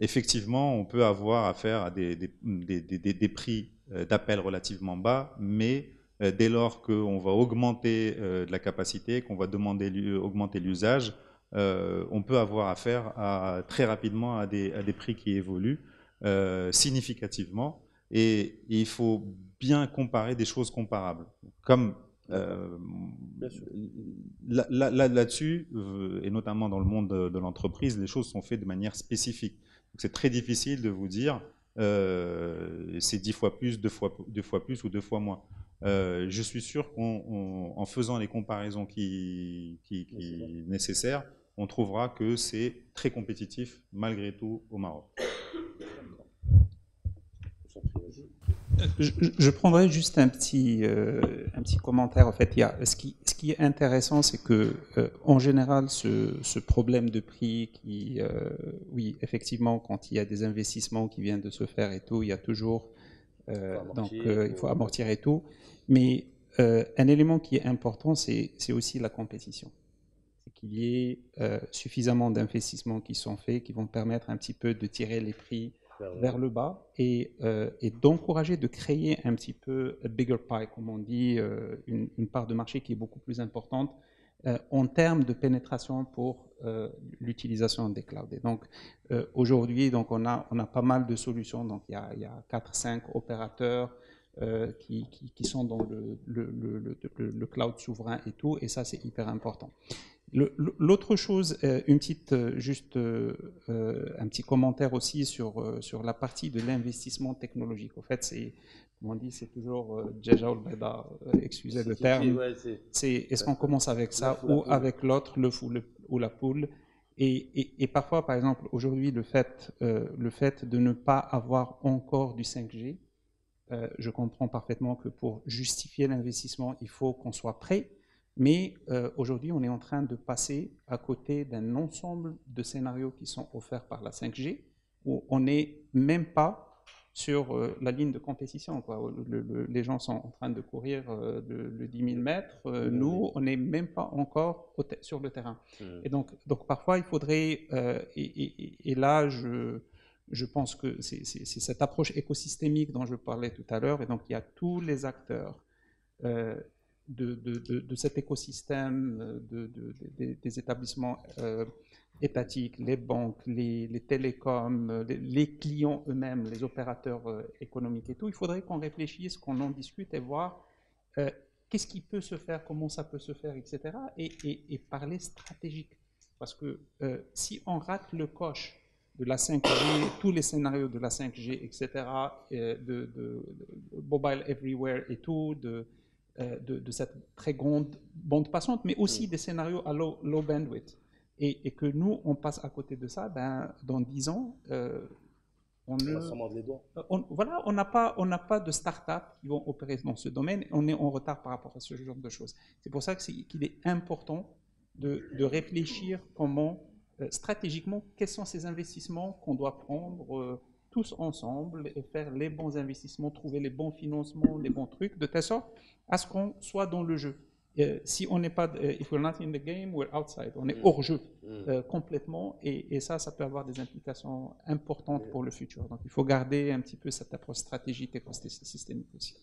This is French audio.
effectivement, on peut avoir affaire à des prix d'appel relativement bas, mais dès lors qu'on va augmenter de la capacité, qu'on va augmenter l'usage, on peut avoir affaire très rapidement à des prix qui évoluent significativement, et il faut bien comparer des choses comparables. Comme là-dessus, et notamment dans le monde de l'entreprise, les choses sont faites de manière spécifique. C'est très difficile de vous dire c'est 10 fois plus, 2 fois plus ou 2 fois moins. Je suis sûr qu'en faisant les comparaisons nécessaires, on trouvera que c'est très compétitif malgré tout au Maroc. Je prendrais juste un petit commentaire. En fait, ce qui est intéressant, c'est que en général, ce problème de prix, oui, effectivement, quand il y a des investissements qui viennent de se faire et tout, il y a toujours il faut amortir et tout. Mais un élément qui est important, c'est aussi la compétition. C'est qu'il y ait suffisamment d'investissements qui sont faits, qui vont permettre un petit peu de tirer les prix vers le bas et d'encourager, de créer un petit peu a bigger pie, comme on dit, une part de marché qui est beaucoup plus importante en termes de pénétration pour l'utilisation des clouds. Et donc aujourd'hui, donc on a pas mal de solutions. Donc il y a 4-5 opérateurs qui sont dans le cloud souverain et tout, et ça c'est hyper important. L'autre chose, un petit commentaire aussi sur la partie de l'investissement technologique. En fait, comme on dit, c'est toujours Djaja ou Beda, excusez le terme. Est-ce qu'on commence avec ça ou avec l'autre, l'œuf ou la poule? Et parfois, par exemple, aujourd'hui, le fait de ne pas avoir encore du 5G, je comprends parfaitement que pour justifier l'investissement, il faut qu'on soit prêt. Mais aujourd'hui, on est en train de passer à côté d'un ensemble de scénarios qui sont offerts par la 5G, où on n'est même pas sur la ligne de compétition, quoi. Les gens sont en train de courir le 10 000 mètres. Nous, on n'est même pas encore sur le terrain. Et donc parfois, il faudrait... et là, je pense que c'est cette approche écosystémique dont je parlais tout à l'heure. Et donc, il y a tous les acteurs de cet écosystème des établissements étatiques, les banques, les télécoms, les clients eux-mêmes, les opérateurs économiques et tout. Il faudrait qu'on réfléchisse, qu'on en discute et voir qu'est-ce qui peut se faire, comment ça peut se faire, etc. Et parler stratégique. Parce que si on rate le coche de la 5G, tous les scénarios de la 5G, etc., de mobile everywhere et tout, de cette très grande bande passante, mais aussi des scénarios à low bandwidth. Et que nous, on passe à côté de ça, dans 10 ans, on va mordre les doigts. Voilà, on n'a pas de start-up qui vont opérer dans ce domaine. On est en retard par rapport à ce genre de choses. C'est pour ça qu'il est important de réfléchir comment, stratégiquement, quels sont ces investissements qu'on doit prendre tous ensemble et faire les bons investissements, trouver les bons financements, les bons trucs, de telle sorte à ce qu'on soit dans le jeu. Si on n'est pas, if we're not in the game, we're outside. On est hors jeu complètement, et ça peut avoir des implications importantes pour le futur. Donc il faut garder un petit peu cette approche stratégique et systémique aussi.